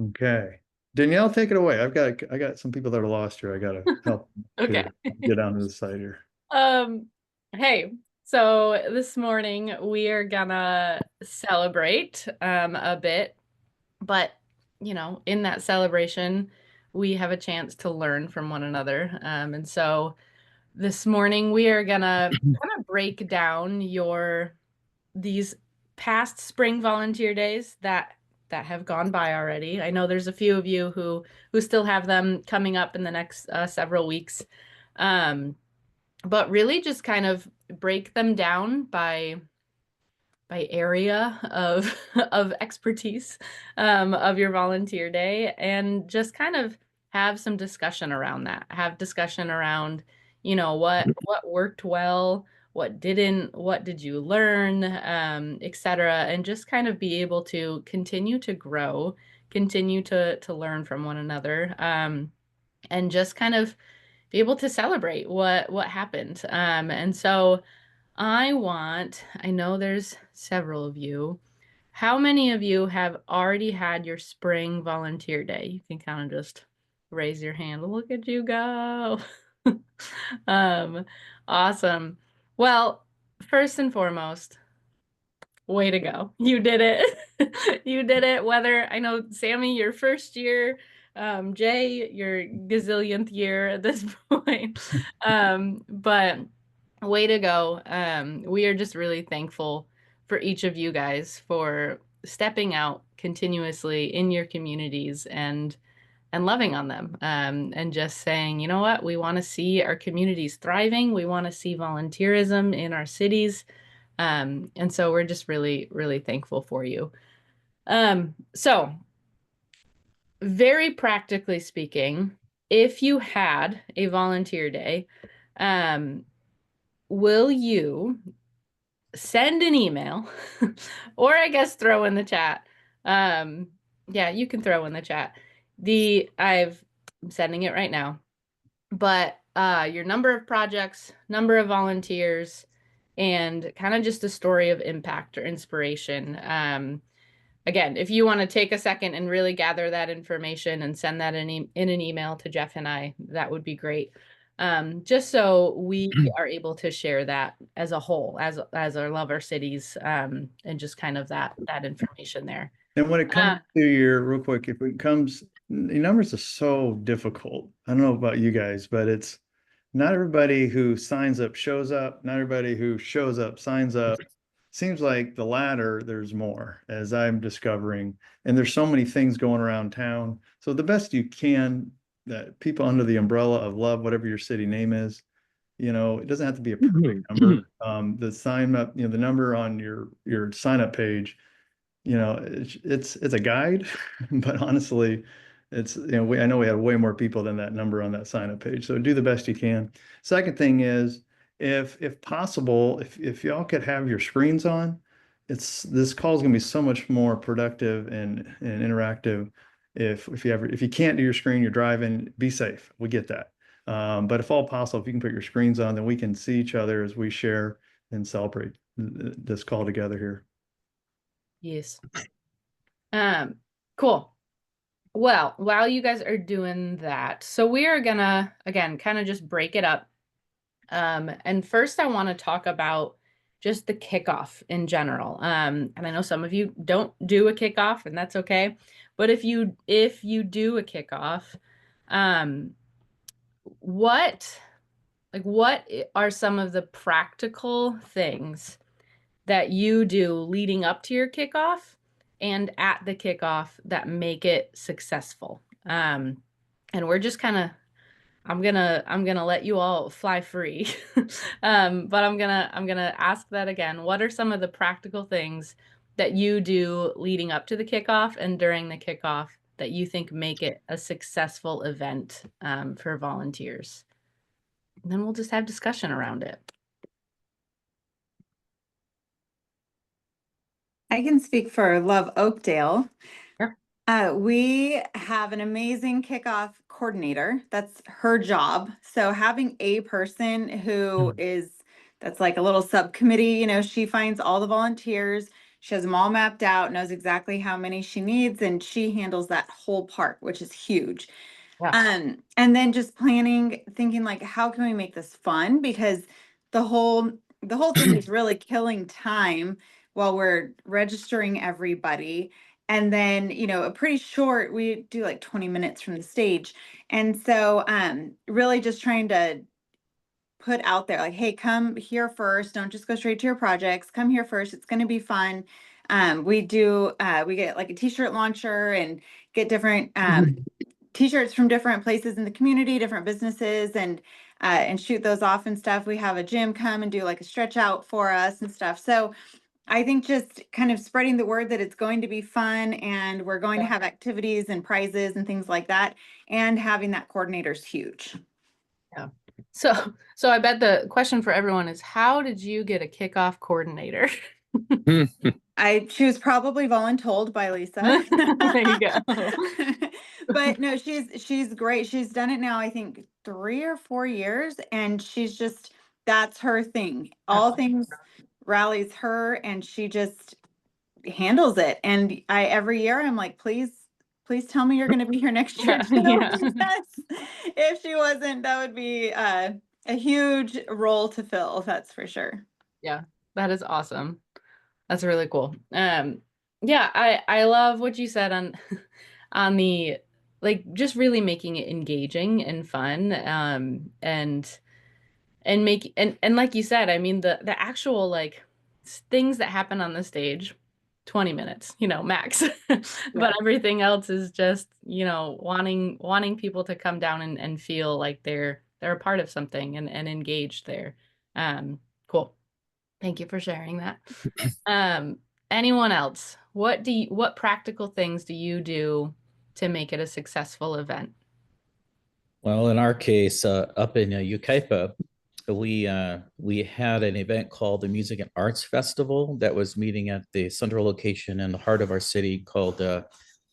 Okay. Danielle, take it away. I got some people that are lost here. I gotta help Okay. here get onto the site here. Um, hey, so this morning we are gonna celebrate a bit, but in that celebration, we have a chance to learn from one another. And so this morning we are gonna kind of break down your these past spring volunteer days that have gone by already. I know there's a few of you who still have them coming up in the next several weeks. Um, but really just kind of break them down by area of of expertise of your volunteer day, and just kind of have some discussion around that. Have discussion around, what worked well, what didn't, what did you learn, etc., and just kind of be able to continue to grow, continue to learn from one another, and just kind of be able to celebrate what happened. And so I know there's several of you. How many of you have already had your spring volunteer day? You can kind of just raise your hand. Look at you go. Um, awesome. Well, first and foremost, way to go. You did it. You did it. Whether I know, Sammy, your first year, Jay, your gazillionth year at this point. But way to go. We are just really thankful for each of you guys for stepping out continuously in your communities and loving on them, and just saying, you know what, we want to see our communities thriving. We want to see volunteerism in our cities. And so we're just really, really thankful for you. So very practically speaking, if you had a volunteer day, um, will you send an email or I guess throw in the chat? Um, yeah, you can throw in the chat. I'm sending it right now, but your number of projects, number of volunteers, and kind of just a story of impact or inspiration. Again, if you want to take a second and really gather that information and send that in an email to Jeff and I, that would be great. Just so we are able to share that as a whole, as our love our cities, and just kind of that information there. And when it comes Uh, to your, real quick, if it comes, the numbers are so difficult. I don't know about you guys, but it's not everybody who signs up shows up. Not everybody who shows up signs up. Seems like the latter, there's more, as I'm discovering. And there's so many things going around town. So the best you can, that people under the umbrella of love, whatever your city name is, it doesn't have to be a perfect number. The sign up, the number on your sign up page, it's a guide, but honestly, I know we had way more people than that number on that sign up page. So do the best you can. Second thing is, if possible, if y'all could have your screens on, this call is going to be so much more productive and interactive. If you can't do your screen, you're driving, be safe. We get that. But if all possible, if you can put your screens on, then we can see each other as we share and celebrate this call together here. yes. Um, cool. Well, while you guys are doing that, so we are gonna, again, kind of just break it up. And first I want to talk about just the kickoff in general. And I know some of you don't do a kickoff, and that's okay. But if you do a kickoff, um, what what are some of the practical things that you do leading up to your kickoff and at the kickoff that make it successful? And we're just kind of I'm gonna let you all fly free. But I'm gonna ask that again. What are some of the practical things that you do leading up to the kickoff and during the kickoff that you think make it a successful event, for volunteers? And then we'll just have discussion around it. I can speak for Love Oakdale. Sure. We have an amazing kickoff coordinator. That's her job. So having a person who that's like a little subcommittee, she finds all the volunteers. She has them all mapped out, knows exactly how many she needs, and she handles that whole part, which is huge. Yeah. And then just planning, thinking like, how can we make this fun? Because the whole thing is really killing time while we're registering everybody. And then, a pretty short, we do like 20 minutes from the stage. And so really just trying to put out there like, hey, come here first. Don't just go straight to your projects. Come here first. It's going to be fun. We get like a t-shirt launcher and get different t-shirts from different places in the community, different businesses, and shoot those off and stuff. We have a gym come and do like a stretch out for us and stuff. So I think just kind of spreading the word that it's going to be fun and we're going to have activities and prizes and things like that. And having that coordinator is huge. Yeah. So I bet the question for everyone is, how did you get a kickoff coordinator? She was probably voluntold by Lisa. There you go. But no, she's great. She's done it now, I think 3 or 4 years, and that's her thing. All things rallies her, and she just handles it. And every year I'm like, please tell me you're going to be here next year too. Yeah. Because if she wasn't, that would be a huge role to fill. That's for sure. Yeah, that is awesome. That's really cool. Yeah, I love what you said on on the like just really making it engaging and fun. And make and like you said, I mean the actual like things that happen on the stage, 20 minutes, max. But everything else is just, wanting people to come down and feel like they're a part of something and engaged there. Cool. Thank you for sharing that. Anyone else? What practical things do you do to make it a successful event? Well, in our case, up in Yucaipa, we had an event called the Music and Arts Festival that was meeting at the central location in the heart of our city called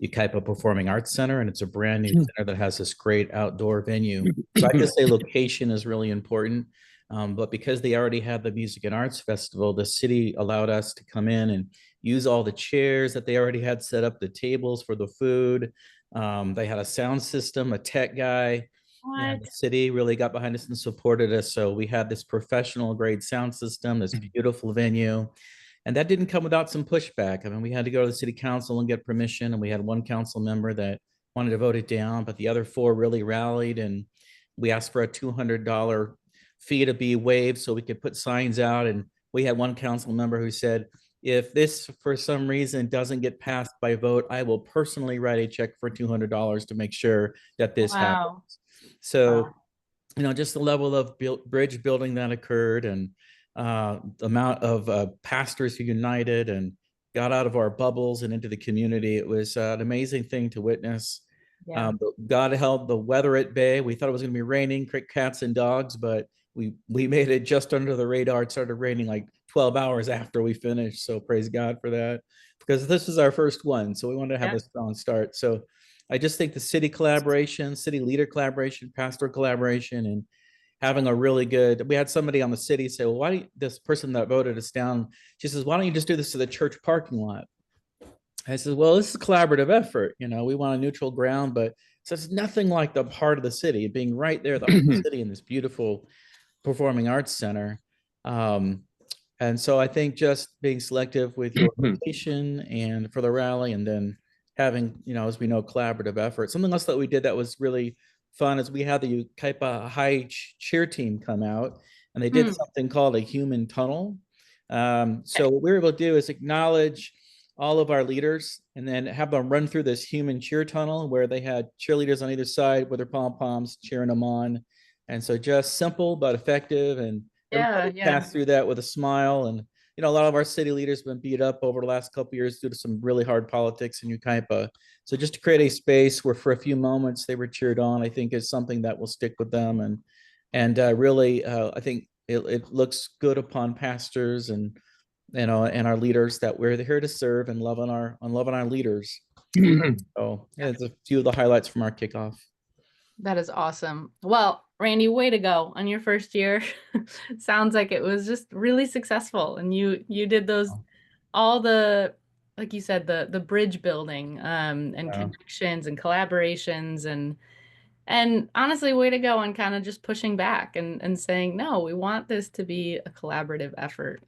Yucaipa Performing Arts Center, and it's a brand new center that has this great outdoor venue. So I could say location is really important, but because they already had the Music and Arts Festival, the city allowed us to come in and use all the chairs that they already had set up, the tables for the food. They had a sound system, a tech guy. Yeah, the city really got behind us and supported us. So we had this professional grade sound system, this beautiful venue. And that didn't come without some pushback. I mean, we had to go to the city council and get permission. And we had one council member that wanted to vote it down, but the other 4 really rallied. And we asked for a $200 fee to be waived so we could put signs out. And we had one council member who said, if this for some reason doesn't get passed by vote, I will personally write a check for $200 to make sure that this happens. So, just the level of bridge building that occurred and the amount of pastors who united and got out of our bubbles and into the community. It was an amazing thing to witness. Yeah. God held the weather at bay. We thought it was going to be raining, cats and dogs, but we made it just under the radar. It started raining like 12 hours after we finished. So praise God for that, because this was our first one. So we wanted to have a strong start. So I just think the city collaboration, city leader collaboration, pastor collaboration, and having a really good, we had somebody on the city say, well, this person that voted us down, she says, why don't you just do this to the church parking lot? I said, well, this is a collaborative effort. We want a neutral ground, but so it's nothing like the heart of the city, being right there, the heart of the city in this beautiful performing arts center. And so I think just being selective with your location and for the rally, and then having, as we know, collaborative effort. Something else that we did that was really fun is we had the Yucaipa High cheer team come out, and they did something called a human tunnel. So what we were able to do is acknowledge all of our leaders and then have them run through this human cheer tunnel where they had cheerleaders on either side with their pom-poms cheering them on. And so just simple but effective, and pass through that with a smile. And a lot of our city leaders have been beat up over the last couple of years due to some really hard politics in Yucaipa. So just to create a space where for a few moments they were cheered on, I think is something that will stick with them. And really, I think it looks good upon pastors and our leaders that we're here to serve and loving our leaders. So it's a few of the highlights from our kickoff. That is awesome. Well, Randy, way to go on your first year. Sounds like it was just really successful, and you did those all the, like you said, the bridge building, and Yeah. connections and collaborations, and honestly, way to go on kind of just pushing back and saying, no, we want this to be a collaborative effort.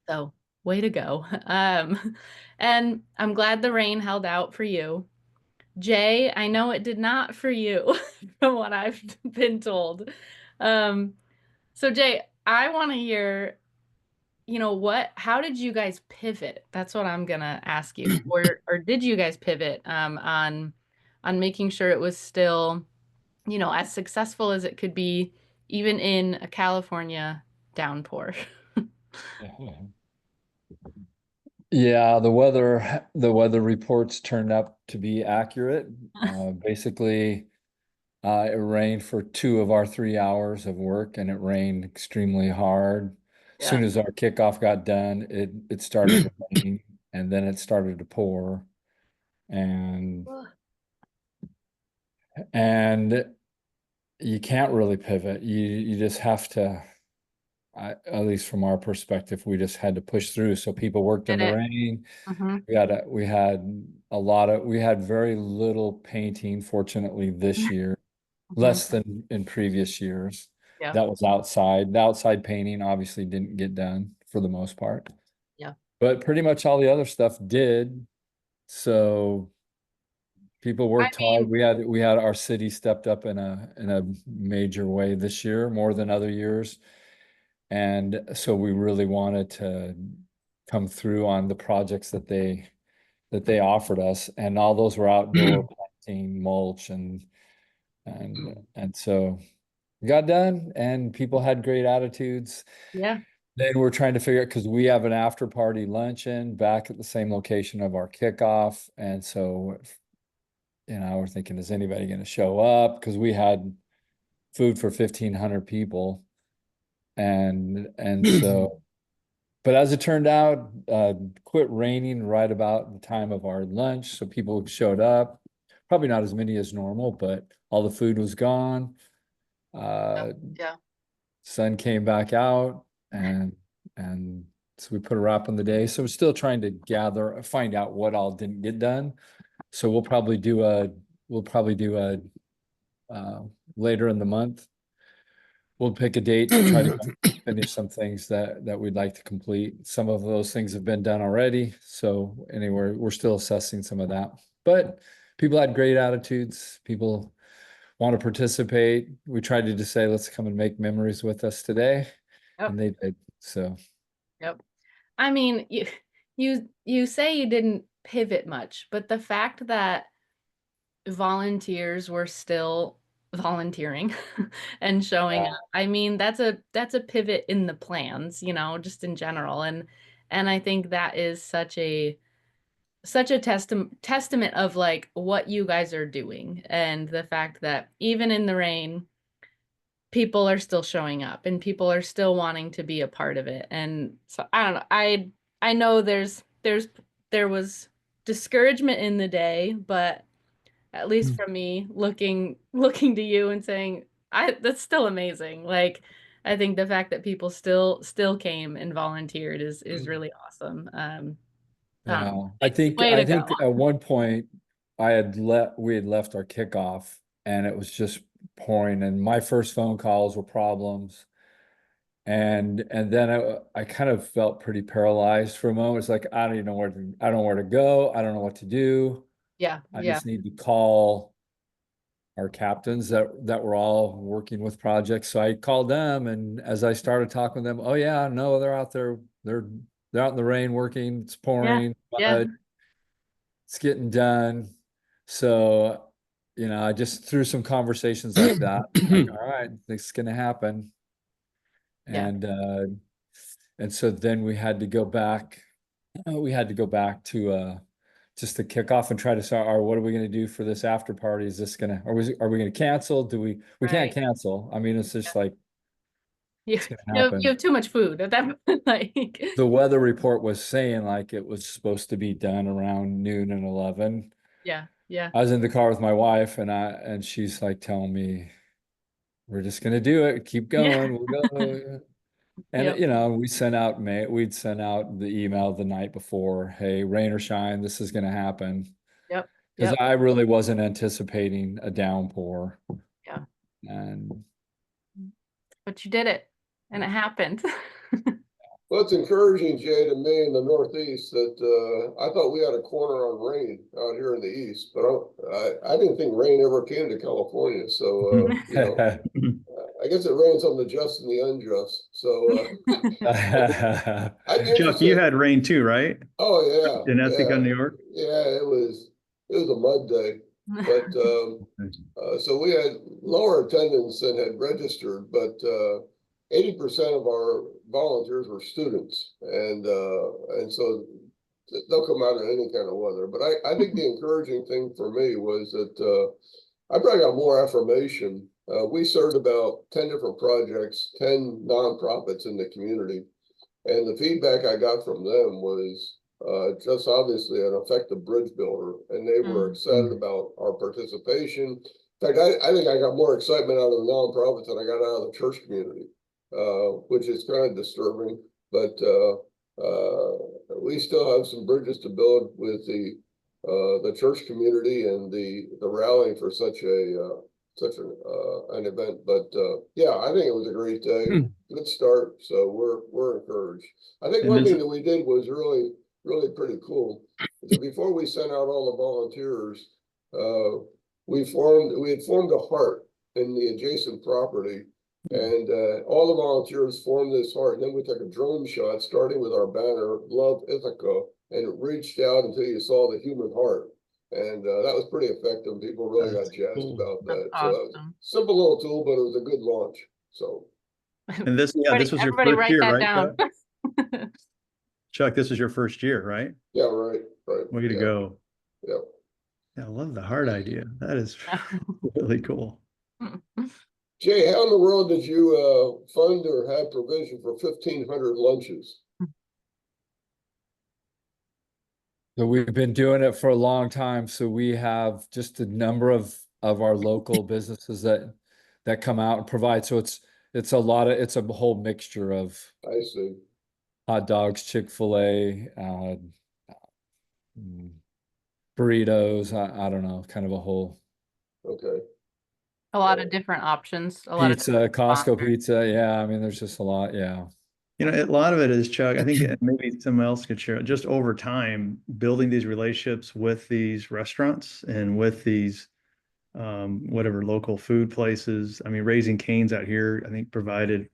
So way to go. And I'm glad the rain held out for you. Jay, I know it did not for you, from what I've been told. Um, so Jay, I want to hear, how did you guys pivot? That's what I'm gonna ask you. Or did you guys pivot on making sure it was still, as successful as it could be, even in a California downpour? Yeah, the weather reports turned out to be accurate. Basically, it rained for 2 of our 3 hours of work, and it rained extremely hard. As soon Yeah. as our kickoff got done, it started to rain, and then it started to pour, and and you can't really pivot. You just have to. At least from our perspective, we just had to push through. So people worked in Did the it. rain. Mm-hmm. We had very little painting, fortunately, this year, less than in previous years. Yeah. That was outside. The outside painting obviously didn't get done for the most part. Yeah. But pretty much all the other stuff did. So people worked hard. We had our city stepped up in a major way this year, more than other years. And so we really wanted to come through on the projects that they offered us, and all those were outdoor planting, mulch, and so we got done, and people had great attitudes. Yeah. Then we're trying to figure out, because we have an after party luncheon back at the same location of our kickoff, and so we're thinking, is anybody going to show up? Because we had food for 1,500 people. And so, but as it turned out, quit raining right about the time of our lunch. So people showed up, probably not as many as normal, but all the food was gone. Yeah. Sun came back out, and so we put a wrap on the day. So we're still trying to find out what all didn't get done. So we'll probably do a later in the month. We'll pick a date to try to finish some things that we'd like to complete. Some of those things have been done already. So anyway, we're still assessing some of that. But people had great attitudes. People want to participate. We tried to just say, let's come and make memories with us today. Yep. And they did. So Yep. I mean, you say you didn't pivot much, but the fact that volunteers were still volunteering and showing Yeah. up, I mean, that's a pivot in the plans, just in general. And I think that is such a testament of like what you guys are doing, and the fact that even in the rain, people are still showing up and people are still wanting to be a part of it. And so I don't know. I know there was discouragement in the day, but at least from me looking to you and saying, that's still amazing. Like, I think the fact that people still came and volunteered is really awesome. yeah, I think way to go. at one point we had left our kickoff, and it was just pouring, and my first phone calls were problems. And then I kind of felt pretty paralyzed for a moment. It's like, I don't know where to go. I don't know what to do. Yeah. I Yeah. just need to call our captains that were all working with projects. So I called them, and as I started talking with them, oh yeah, no, they're out there. They're out in the rain working. It's pouring, Yeah. but it's getting done. So, I just threw some conversations like that. Like, all right, this is gonna happen. Yeah. And so then we had to go back. We had to go back to just to kick off and try to start. What are we going to do for this after party? Is this gonna? Are we going to cancel? We can't Right. cancel. I mean, it's just like Yeah. it's gonna happen. You have too much food at that point. Like, The weather report was saying like it was supposed to be done around noon and 11. yeah. Yeah. I was in the car with my wife, and she's like telling me, "We're just gonna do it. Keep going. We'll go." And Yep. you know, we'd send out the email the night before, hey, rain or shine, this is gonna happen. Yep. Because Yep. I really wasn't anticipating a downpour. Yeah. And But you did it, and it happened. Well, it's encouraging, Jay, to me in the Northeast that I thought we had a corner on rain out here in the East, but I didn't think rain ever came to California. So, you know, I guess it rains on the just and the unjust. So I'd be Chuck, you interested. had rain too, right? Oh yeah, In Ithaca, yeah, New York? yeah. It was a mud day, but so we had lower attendance than had registered, but 80% of our volunteers were students, and so they'll come out in any kind of weather. But I think the encouraging thing for me was that I probably got more affirmation. We served about 10 different projects, 10 nonprofits in the community, and the feedback I got from them was just obviously an effective bridge builder, and they were excited about our participation. In fact, I think I got more excitement out of the nonprofits than I got out of the church community, which is kind of disturbing. But we still have some bridges to build with the church community and the rally for such an event. But yeah, I think it was a great day. Good start. So we're encouraged. I think And one this- thing that we did was really pretty cool. Is that before we sent out all the volunteers, we had formed a heart in the adjacent property, and all the volunteers formed this heart. And then we took a drone shot, starting with our banner, Love Ithaca, and it reached out until you saw the human heart. And that was pretty effective. People really got That's jazzed cool. about That's that. So that was a awesome. simple little tool, but it was a good launch. So And this, yeah, this was your Everybody first write year, that right, down. Chuck? Chuck, this is your first year, right? yeah, right. Way to yeah, go. Yeah. Yeah, I love the heart idea. That is really cool. Jay, how in the world did you fund or have provision for 1,500 lunches? so we've been doing it for a long time. So we have just a number of our local businesses that come out and provide. So it's a whole mixture of I see. hot dogs, Chick-fil-A, burritos. I don't know, kind of a whole Okay. A lot of different options. A lot of pizza, Costco sponsors. pizza. Yeah, I mean, there's just a lot. Yeah. You know, a lot of it is, Chuck, I think maybe someone else could share, just over time, building these relationships with these restaurants and with these whatever local food places. I mean, Raising Cane's out here, I think provided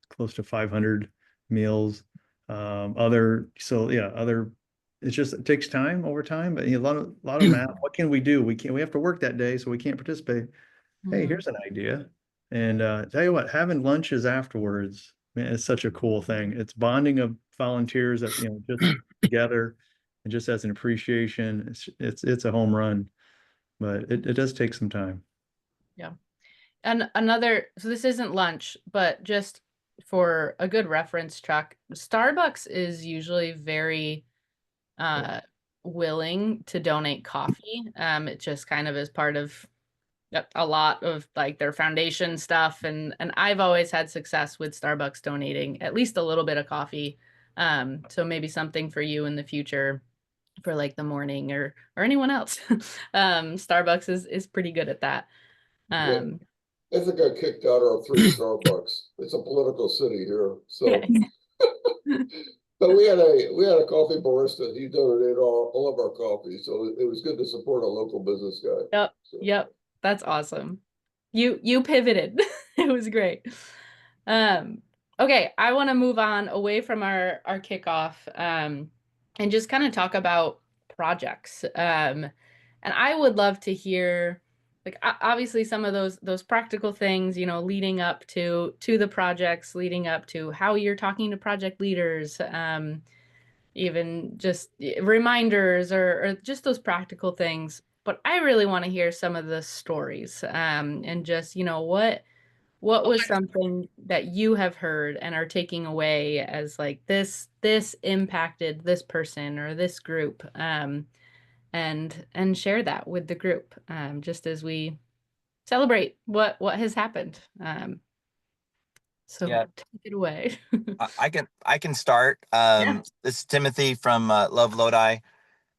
close to 500 meals. It's just, it takes time over time, but a lot of math. What can we do? We have to work that day, so we can't participate. Hey, here's an idea. And tell you what, having lunches afterwards, man, it's such a cool thing. It's bonding of volunteers that, just together and just as an appreciation. It's a home run, but it does take some time. And so this isn't lunch, but just for a good reference, Chuck, Starbucks is usually very willing to donate coffee. It just kind of is part of a lot of like their foundation stuff, and I've always had success with Starbucks donating at least a little bit of coffee. So maybe something for you in the future for like the morning or anyone else. Starbucks is pretty good at that. Ithaca kicked out our 3 Starbucks. It's a political city here, so. But we had a coffee barista. He donated all of our coffee, so it was good to support a local business guy. Yep. So. Yep. That's awesome. You pivoted. It was great. Okay, I want to move on away from our kickoff and just kind of talk about projects. And I would love to hear, like, obviously some of those practical things, leading up to the projects, leading up to how you're talking to project leaders, even just reminders or just those practical things. But I really want to hear some of the stories, and just, what was something that you have heard and are taking away as like this impacted this person or this group, and share that with the group, just as we celebrate what has happened. So Yeah. take it away. I can start. This is Timothy from Love Lodi.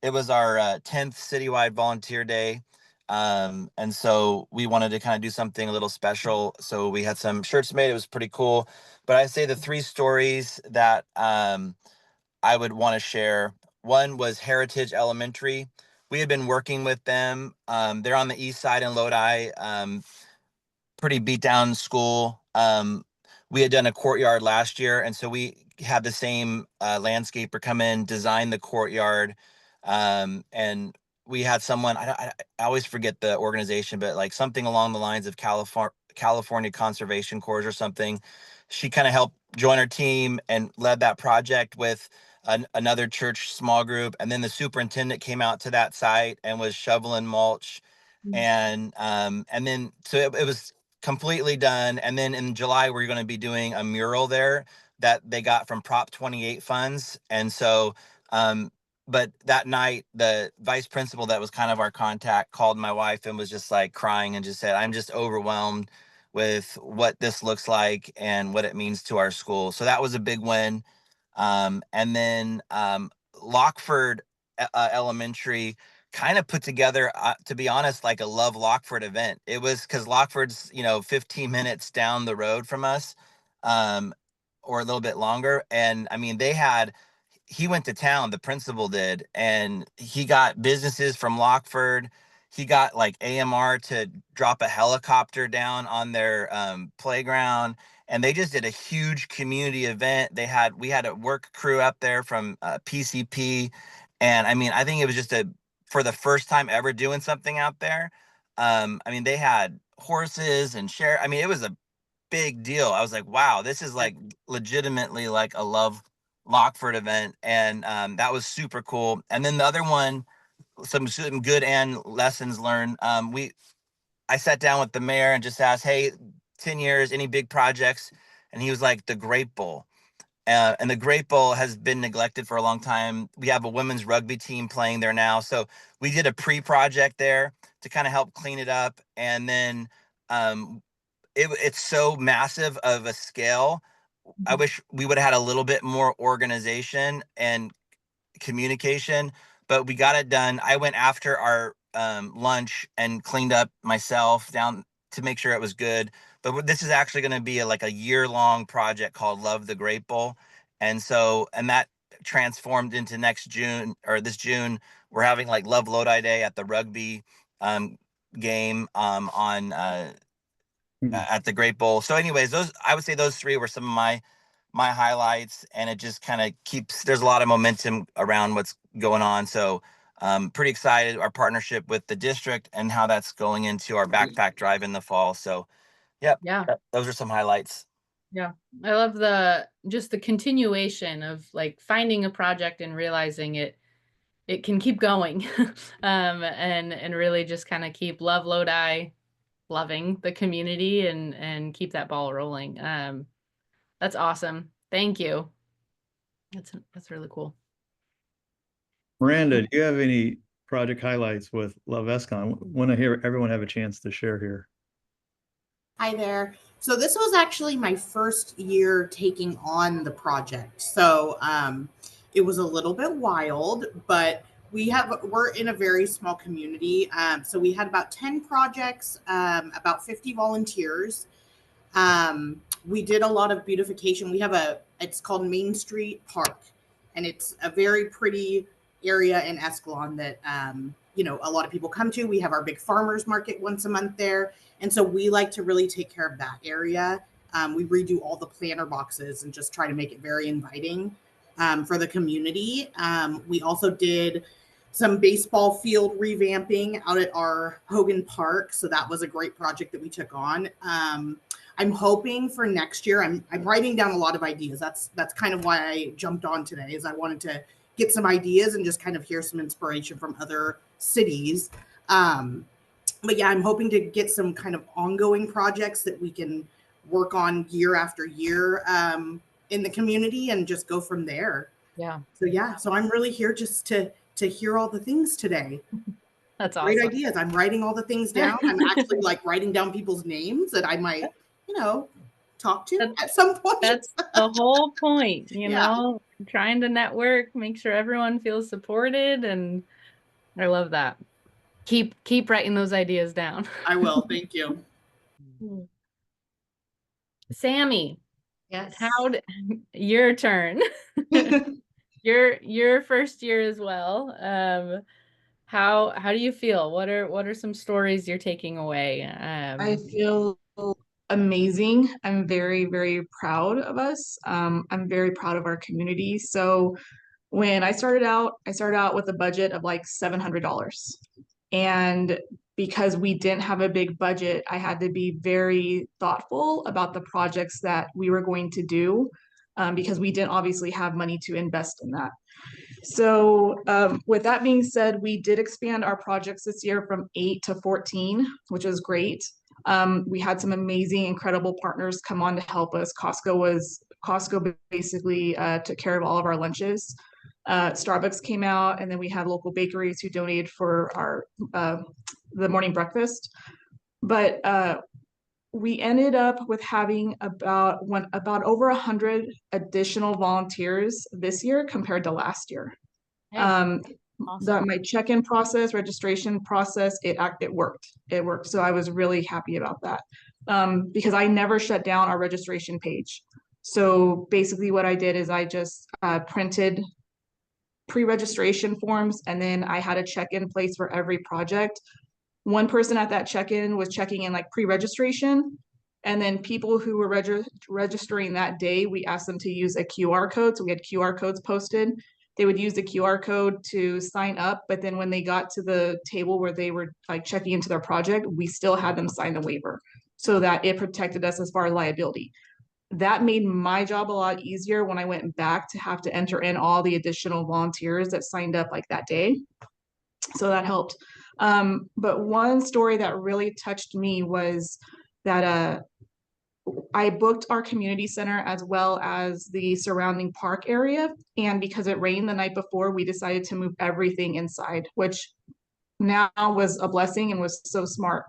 It was our 10th citywide volunteer day. And so we wanted to kind of do something a little special. So we had some shirts made. It was pretty cool. But I'd say the 3 stories that I would want to share. One was Heritage Elementary. We had been working with them. They're on the east side in Lodi. Pretty beat down school. We had done a courtyard last year, and so we had the same landscaper come in, design the courtyard, and we had someone. I always forget the organization, but like something along the lines of California Conservation Corps or something. She kind of helped join our team and led that project with another church small group, and then the superintendent came out to that site and was shoveling mulch, and then so it was completely done. And then in July, we're going to be doing a mural there that they got from Prop 28 funds. And so, but that night, the vice principal that was kind of our contact called my wife and was just like crying and just said, I'm just overwhelmed with what this looks like and what it means to our school. So that was a big win. And then Lockford Elementary kind of put together, to be honest, like a Love Lockford event. It was because Lockford's, 15 minutes down the road from us, or a little bit longer. And I mean, he went to town, the principal did, and he got businesses from Lockford. He got like AMR to drop a helicopter down on their playground, and they just did a huge community event. We had a work crew up there from PCP, and I mean, I think it was just for the first time ever doing something out there. I mean, they had horses and I mean, it was a big deal. I was like, wow, this is like legitimately like a Love Lockford event. And that was super cool. And then the other one, some good and lessons learned. I sat down with the mayor and just asked, hey, 10 years, any big projects? And he was like, the Grape Bowl. And the Great Bowl has been neglected for a long time. We have a women's rugby team playing there now. So we did a pre-project there to kind of help clean it up. And then it's so massive of a scale. I wish we would have had a little bit more organization and communication, but we got it done. I went after our lunch and cleaned up myself down to make sure it was good. But this is actually going to be like a year-long project called Love the Great Bowl. And that transformed into this June, we're having like Love Lodi Day at the rugby game at the Great Bowl. So anyways, I would say those 3 were some of my highlights, and it just kind of there's a lot of momentum around what's going on. So pretty excited our partnership with the district and how that's going into our backpack drive in the fall. So yeah, those are some highlights. Yeah, I love the continuation of like finding a project and realizing it can keep going, and really just kind of keep Love Lodi loving the community and keep that ball rolling. That's awesome. Thank you. That's really cool. Miranda, do you have any project highlights with Love ESCON? Want to hear everyone have a chance to share here. Hi there. So this was actually my first year taking on the project. So it was a little bit wild, but we're in a very small community. So we had about 10 projects, about 50 volunteers. We did a lot of beautification. It's called Main Street Park, and it's a very pretty area in Escalon that, a lot of people come to. We have our big farmers market once a month there. And so we like to really take care of that area. We redo all the planter boxes and just try to make it very inviting for the community. We also did some baseball field revamping out at our Hogan Park. So that was a great project that we took on. I'm hoping for next year, I'm writing down a lot of ideas. That's kind of why I jumped on today, is I wanted to get some ideas and just kind of hear some inspiration from other cities. But yeah, I'm hoping to get some kind of ongoing projects that we can work on year after year in the community and just go from there. Yeah. So I'm really here just to hear all the things today. That's awesome. Great ideas. I'm writing all the things down. I'm actually like writing down people's names that I might, talk to That's- at some point. That's the whole point, you Yeah. know, trying to network, make sure everyone feels supported, and I love that. Keep writing those ideas down. I will. Thank you. Sammy, Yes. your turn. Your first year as well. How do you feel? What are some stories you're taking away? I feel amazing. I'm very, very proud of us. I'm very proud of our community. So when I started out with a budget of like $700. And because we didn't have a big budget, I had to be very thoughtful about the projects that we were going to do, because we didn't obviously have money to invest in that. So with that being said, we did expand our projects this year from 8 to 14, which was great. We had some amazing, incredible partners come on to help us. Costco basically took care of all of our lunches. Starbucks came out, and then we had local bakeries who donated for our the morning breakfast. But we ended up with having about over 100 additional volunteers this year compared to last year. Hey, That my check-in process, registration process, it worked. It worked. So I was really happy about that, because I never shut down our registration page. So basically what I did is I just printed pre-registration forms, and then I had a check-in place for every project. One person at that check-in was checking in like pre-registration, and then people who were registering that day, we asked them to use a QR code. So we had QR codes posted. They would use the QR code to sign up, but then when they got to the table where they were like checking into their project, we still had them sign the waiver so that it protected us as far as liability. That made my job a lot easier when I went back to have to enter in all the additional volunteers that signed up like that day. So that helped. But one story that really touched me was that I booked our community center as well as the surrounding park area. And because it rained the night before, we decided to move everything inside, which now was a blessing and was so smart.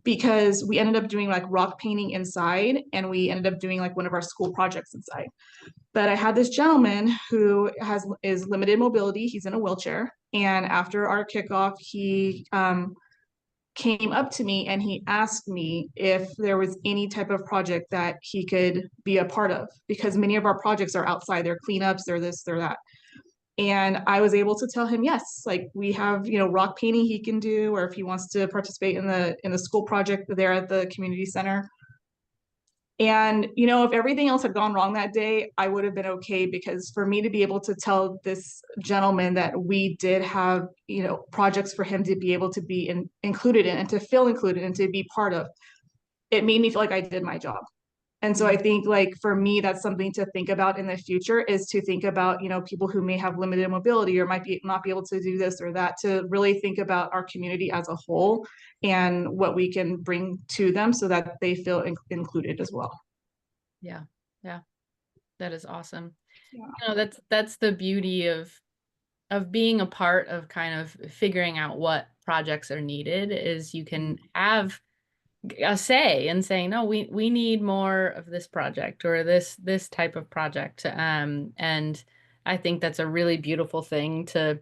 Because we ended up doing like rock painting inside, and we ended up doing like one of our school projects inside. But I had this gentleman who is limited mobility. He's in a wheelchair. And after our kickoff, he came up to me and he asked me if there was any type of project that he could be a part of, because many of our projects are outside. They're cleanups, they're this, they're that. And I was able to tell him, yes, like we have, rock painting he can do, or if he wants to participate in the school project there at the community center. And, if everything else had gone wrong that day, I would have been okay, because for me to be able to tell this gentleman that we did have, projects for him to be able to be included in and to feel included and to be part of, it made me feel like I did my job. And so I think like for me, that's something to think about in the future, is to think about, people who may have limited mobility or might not be able to do this or that, to really think about our community as a whole and what we can bring to them so that they feel included as well. Yeah. That is awesome. Yeah. That's the beauty of being a part of kind of figuring out what projects are needed, is you can have a say and saying, no, we need more of this project or this type of project. And I think that's a really beautiful thing to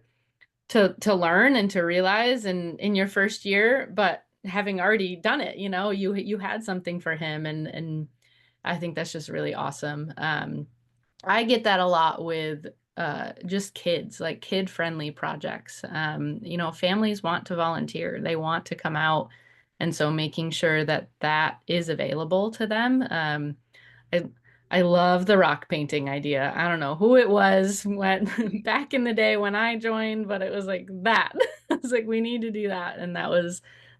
learn and to realize in your first year, but having already done it, you had something for him, and I think that's just really awesome. I get that a lot with just kids, like kid-friendly projects. Families want to volunteer, they want to come out. And so making sure that is available to them. I love the rock painting idea. I don't know who it was when back in the day when I joined, but it was like that. I was like, we need to do that. And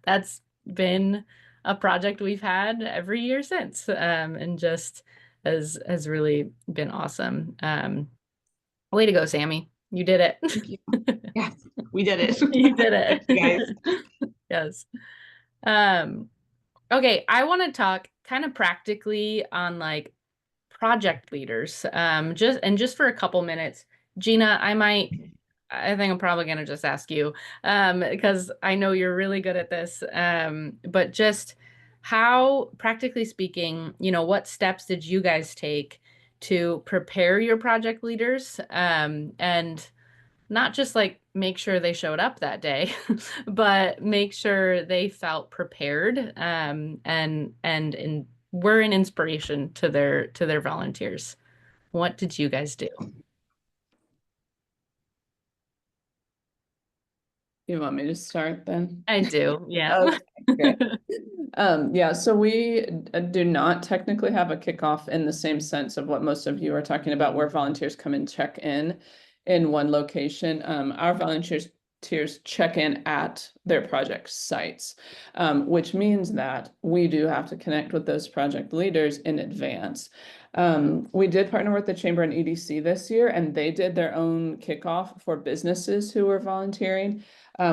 that's been a project we've had every year since. And just has really been awesome. Way to go, Sammy. You did it. Thank you. Yes, we did it. You did it. Guys. Yes. Okay, I want to talk kind of practically on like project leaders. Just for a couple minutes, Gina, I think I'm probably gonna just ask you, because I know you're really good at this. But just how, practically speaking, you know, what steps did you guys take to prepare your project leaders, and not just like make sure they showed up that day, but make sure they felt prepared, and were an inspiration to their volunteers. What did you guys do? You want me to start then? I do, yeah. Okay, yeah, so we do not technically have a kickoff in the same sense of what most of you are talking about, where volunteers come and check in one location. Our volunteers check in at their project sites, which means that we do have to connect with those project leaders in advance. We did partner with the Chamber and EDC this year, and they did their own kickoff for businesses who were volunteering,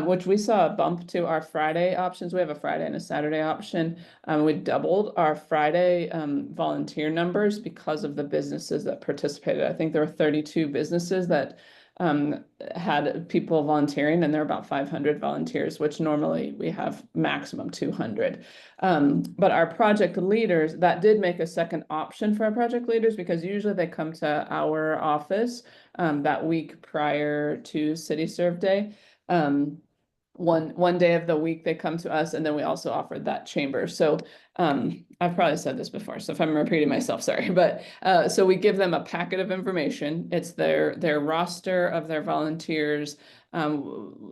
which we saw a bump to our Friday options. We have a Friday and a Saturday option. We doubled our Friday volunteer numbers because of the businesses that participated. I think there were 32 businesses that had people volunteering, and there are about 500 volunteers, which normally we have maximum 200. But our project leaders, that did make a second option for our project leaders, because usually they come to our office that week prior to City Serve Day. One day of the week they come to us, and then we also offered that chamber. So I've probably said this before, so if I'm repeating myself, sorry. But so we give them a packet of information. It's their roster of their volunteers.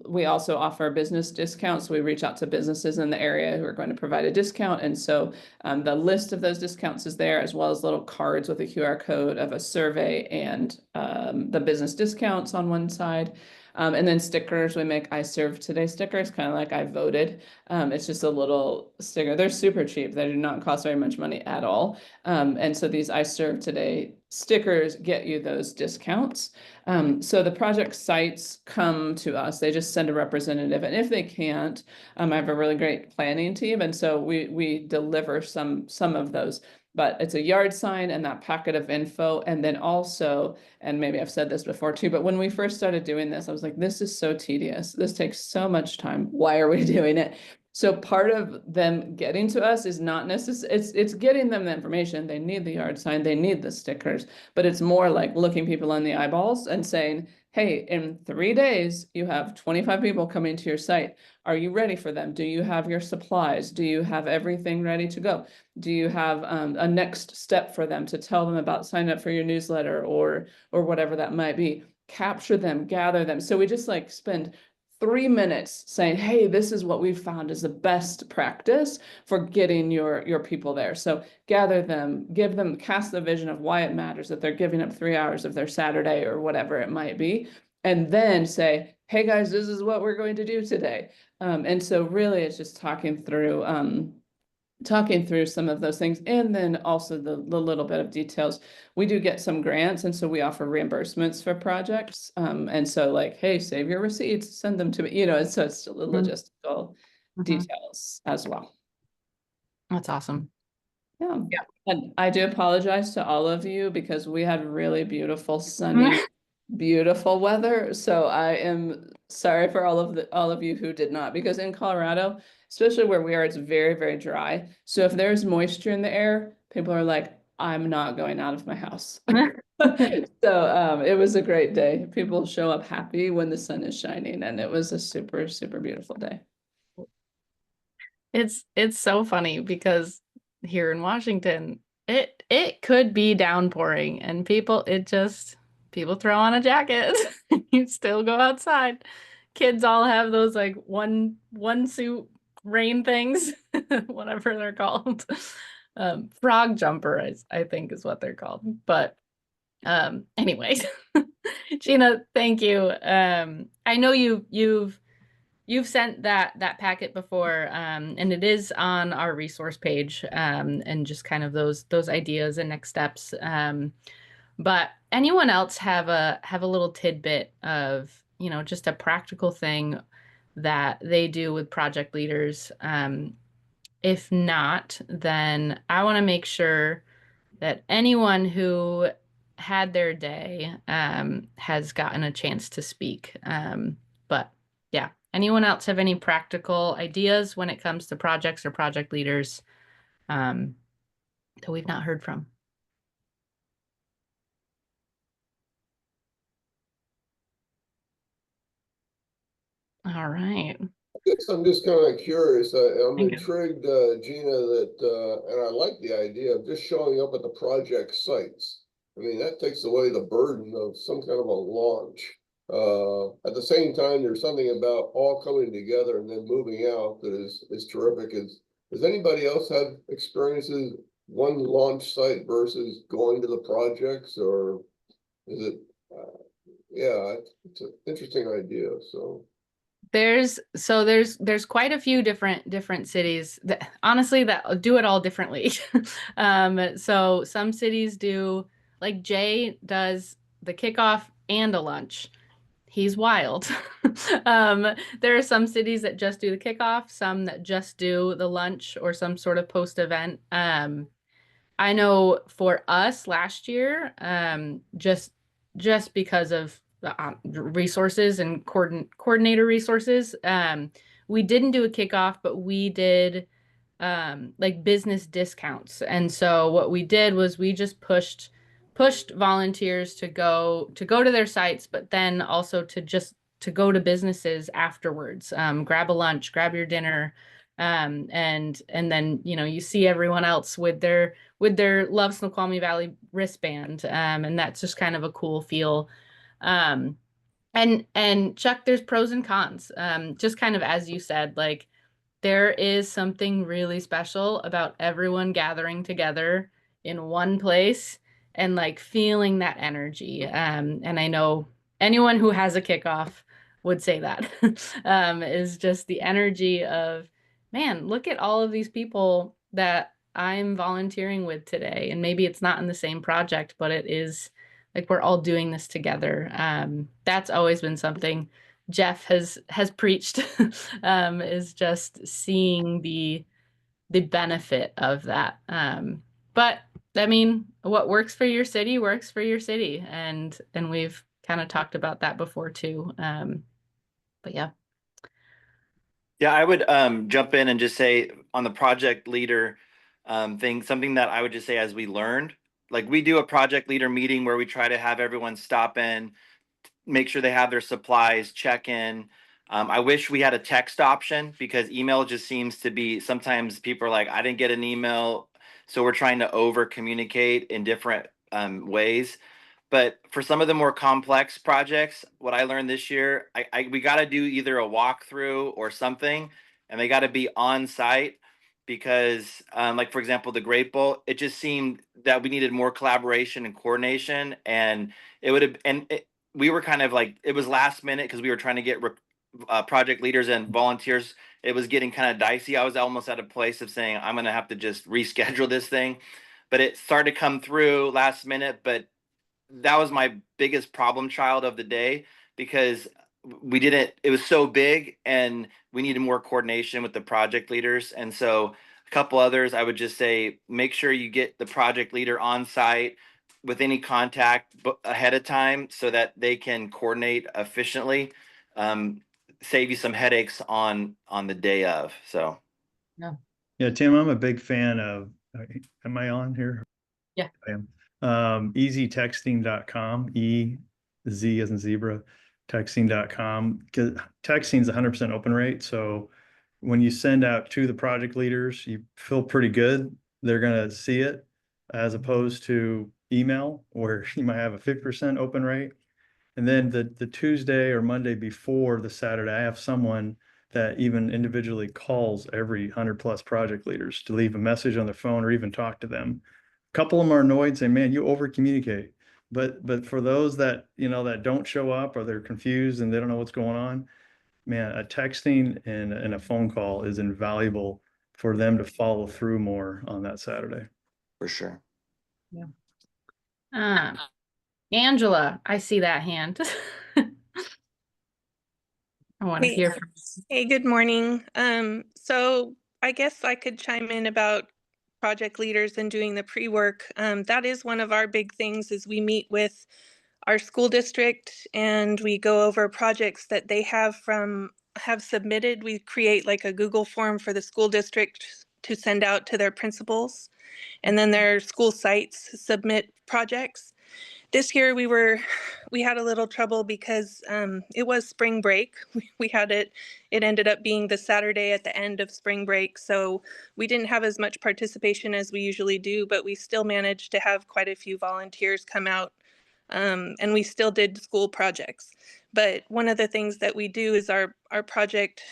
We also offer business discounts. We reach out to businesses in the area who are going to provide a discount. And so the list of those discounts is there, as well as little cards with a QR code of a survey and the business discounts on one side. And then stickers, we make I Serve Today stickers, kind of like I voted. It's just a little sticker. They're super cheap. They do not cost very much money at all. And so these I Serve Today stickers get you those discounts. So the project sites come to us. They just send a representative. And if they can't, I have a really great planning team. And so we deliver some of those. But it's a yard sign and that packet of info. And then also, and maybe I've said this before too, but when we first started doing this, I was like, this is so tedious. This takes so much time. Why are we doing it? So part of them getting to us is not necessarily, it's getting them the information. They need the yard sign, they need the stickers, but it's more like looking people in the eyeballs and saying, hey, in 3 days, you have 25 people coming to your site. Are you ready for them? Do you have your supplies? Do you have everything ready to go? Do you have a next step for them to tell them about sign up for your newsletter or whatever that might be? Capture them, gather them. So we just like spend 3 minutes saying, hey, this is what we've found is the best practice for getting your people there. So gather them, give them, cast the vision of why it matters that they're giving up 3 hours of their Saturday or whatever it might be. And then say, hey guys, this is what we're going to do today. And so really it's just talking through some of those things, and then also the little bit of details. We do get some grants, and so we offer reimbursements for projects. And so like, hey, save your receipts, send them to me, you know, and so it's still the logistical details as well. That's awesome. Yeah. And I do apologize to all of you because we had really beautiful, sunny, beautiful weather. So I am sorry for all of you who did not, because in Colorado, especially where we are, it's very, very dry. So if there's moisture in the air, people are like, I'm not going out of my house. So it was a great day. People show up happy when the sun is shining, and it was a super, super beautiful day. It's so funny because here in Washington, it could be downpouring, and people throw on a jacket. You still go outside. Kids all have those like one suit rain things, whatever they're called. Frog jumper I think is what they're called. But anyways, Gina, thank you. I know you've sent that packet before, and it is on our resource page, and just kind of those ideas and next steps. But anyone else have a little tidbit of, you know, just a practical thing that they do with project leaders? If not, then I want to make sure that anyone who had their day has gotten a chance to speak. But yeah, anyone else have any practical ideas when it comes to projects or project leaders? that we've not heard from. All right. Yes, I'm just kind of curious. I'm Thank you. intrigued, Gina, that, and I like the idea of just showing up at the project sites. I mean, that takes away the burden of some kind of a launch. At the same time, there's something about all coming together and then moving out that is terrific. Does anybody else have experiences, one launch site versus going to the projects, or is it, yeah, it's an interesting idea, so. There's quite a few different cities that honestly that do it all differently. So some cities do, like Jay does the kickoff and a lunch. He's wild. There are some cities that just do the kickoff, some that just do the lunch or some sort of post event. I know for us last year, just because of resources and coordinator resources, we didn't do a kickoff, but we did like business discounts. And so what we did was we just pushed volunteers to go to their sites, but then also to go to businesses afterwards, grab a lunch, grab your dinner, and then you see everyone else with their Love Snoqualmie Valley wristband, and that's just kind of a cool feel. And Chuck, there's pros and cons. Just kind of as you said, like there is something really special about everyone gathering together in one place and like feeling that energy. And I know anyone who has a kickoff would say that is just the energy of, man, look at all of these people that I'm volunteering with today. And maybe it's not in the same project, but it is like we're all doing this together. That's always been something Jeff has preached, is just seeing the benefit of that. But I mean, what works for your city works for your city, and we've kind of talked about that before too. But yeah. Yeah, I would jump in and just say on the project leader thing, something that I would just say as we learned, like we do a project leader meeting where we try to have everyone stop in, make sure they have their supplies, check in. I wish we had a text option because email just seems to be, sometimes people are like, I didn't get an email. So we're trying to over communicate in different ways. But for some of the more complex projects, what I learned this year, we got to do either a walkthrough or something, and they got to be on site because, like for example, the Great Bowl, it just seemed that we needed more collaboration and coordination, and it would have, we were kind of like, it was last minute because we were trying to get project leaders and volunteers. It was getting kind of dicey. I was almost at a place of saying, I'm going to have to just reschedule this thing, but it started to come through last minute. But that was my biggest problem child of the day because it was so big and we needed more coordination with the project leaders. And so a couple others, I would just say, make sure you get the project leader on site with any contact ahead of time so that they can coordinate efficiently, save you some headaches on the day of. So. Yeah, Tim, I'm a big fan of, am I on here? Yeah. I am. EasyTexting.com, EZ as in zebra, texting.com. Texting is 100% open rate. So when you send out to the project leaders, you feel pretty good. They're going to see it as opposed to email where you might have a 50% open rate. And then the Tuesday or Monday before the Saturday, I have someone that even individually calls every 100+ project leaders to leave a message on their phone or even talk to them. A couple of them are annoyed, saying, man, you over communicate. But for those that, that don't show up or they're confused and they don't know what's going on, man, a texting and a phone call is invaluable for them to follow through more on that Saturday. For sure. Yeah. Angela, I see that hand. I want to hear from you. Hey, good morning. So I guess I could chime in about project leaders and doing the pre-work. That is one of our big things is we meet with our school district and we go over projects that they have submitted. We create like a Google form for the school district to send out to their principals. And then their school sites submit projects. This year we had a little trouble because it was spring break. We had it ended up being the Saturday at the end of spring break. So we didn't have as much participation as we usually do, but we still managed to have quite a few volunteers come out. And we still did school projects. But one of the things that we do is our project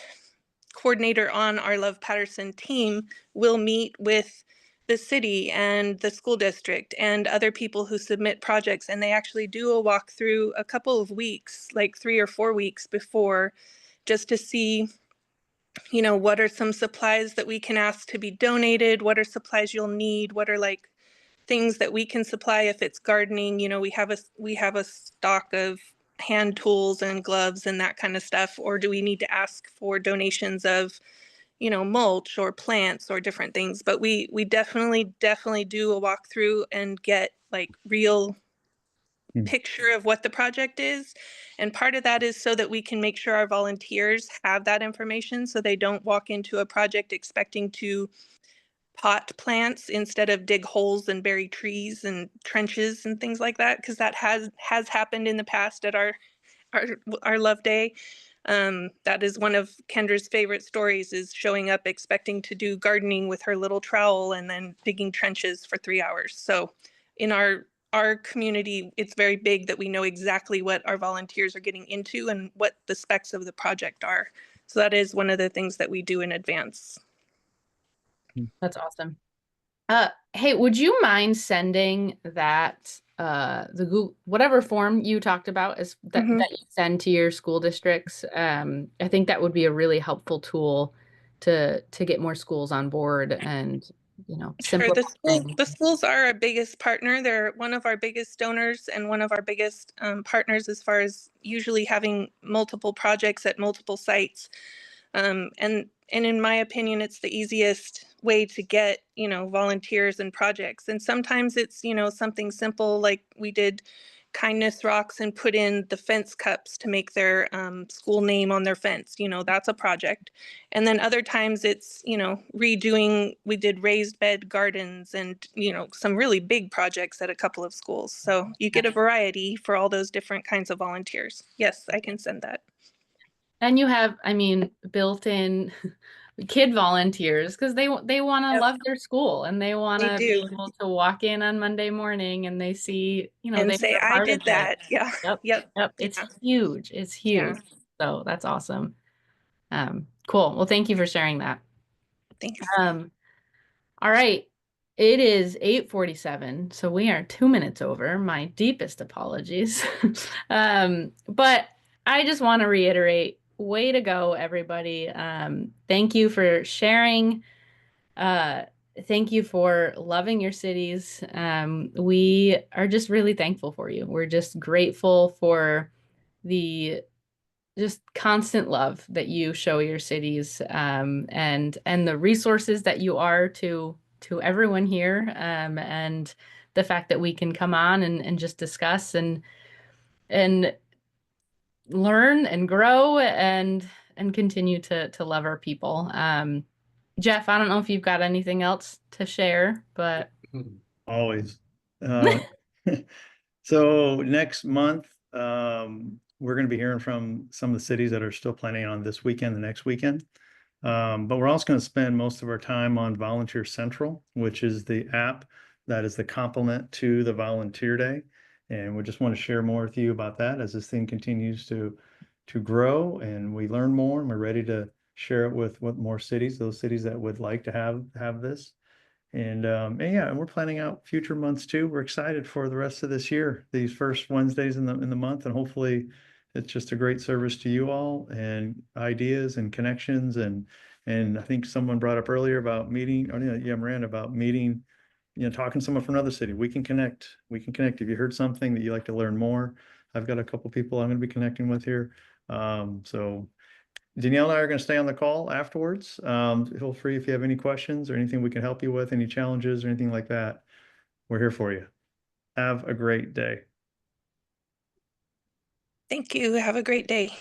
coordinator on our Love Patterson team will meet with the city and the school district and other people who submit projects, and they actually do a walkthrough a couple of weeks, like 3 or 4 weeks before, just to see, you know, what are some supplies that we can ask to be donated, what are supplies you'll need, what are like things that we can supply if it's gardening. You know, we have a stock of hand tools and gloves and that kind of stuff, or do we need to ask for donations of, you know, mulch or plants or different things? But we definitely do a walkthrough and get like real picture of what the project is. And part of that is so that we can make sure our volunteers have that information, so they don't walk into a project expecting to pot plants instead of dig holes and bury trees and trenches and things like that, because that has happened in the past at our Love Day. That is one of Kendra's favorite stories, is showing up expecting to do gardening with her little trowel and then digging trenches for 3 hours. So in our community, it's very big that we know exactly what our volunteers are getting into and what the specs of the project are. So that is one of the things that we do in advance. That's awesome. Hey, would you mind sending that the Google, whatever form you talked about is that you send to your school districts? I think that would be a really helpful tool to get more schools on board and, you know, Sure. The schools are our biggest partner. They're one of our biggest donors and one of our biggest partners as far as usually having multiple projects at multiple sites. And in my opinion, it's the easiest way to get, you know, volunteers and projects. And sometimes it's, you know, something simple like we did Kindness Rocks and put in the fence cups to make their school name on their fence. You know, that's a project. And then other times it's, you know, we did raised bed gardens and, you know, some really big projects at a couple of schools. So you get a variety for all those different kinds of volunteers. Yes, I can send that. And you have, I mean, built-in kid volunteers, because they want to love their school and they want to be able to walk in on Monday morning and they see, you know, and they say, I did that. Yeah. Yep. It's huge. It's huge. So that's awesome. Cool. Well, thank you for sharing that. Thanks. All right. It is 8:47, so we are 2 minutes over. My deepest apologies. But I just want to reiterate, way to go, everybody. Thank you for sharing. Thank you for loving your cities. We are just really thankful for you. We're just grateful for the just constant love that you show your cities, and the resources that you are to everyone here, and the fact that we can come on and just discuss and learn and grow and continue to love our people. Jeff, I don't know if you've got anything else to share, but always. So next month, we're going to be hearing from some of the cities that are still planning on this weekend, the next weekend. But we're also going to spend most of our time on Volunteer Central, which is the app that is the complement to the Volunteer Day. And we just want to share more with you about that as this thing continues to grow and we learn more, and we're ready to share it with more cities, those cities that would like to have this. And yeah, and we're planning out future months too. We're excited for the rest of this year, these first Wednesdays in the month, and hopefully it's just a great service to you all and ideas and connections. And I think someone brought up earlier about meeting, or yeah, Miranda, about meeting, you know, talking to someone from another city. We can connect. If you heard something that you'd like to learn more, I've got a couple people I'm going to be connecting with here. So Danielle and I are going to stay on the call afterwards. Feel free if you have any questions or anything we can help you with, any challenges or anything like that. We're here for you. Have a great day. Thank you. Have a great day.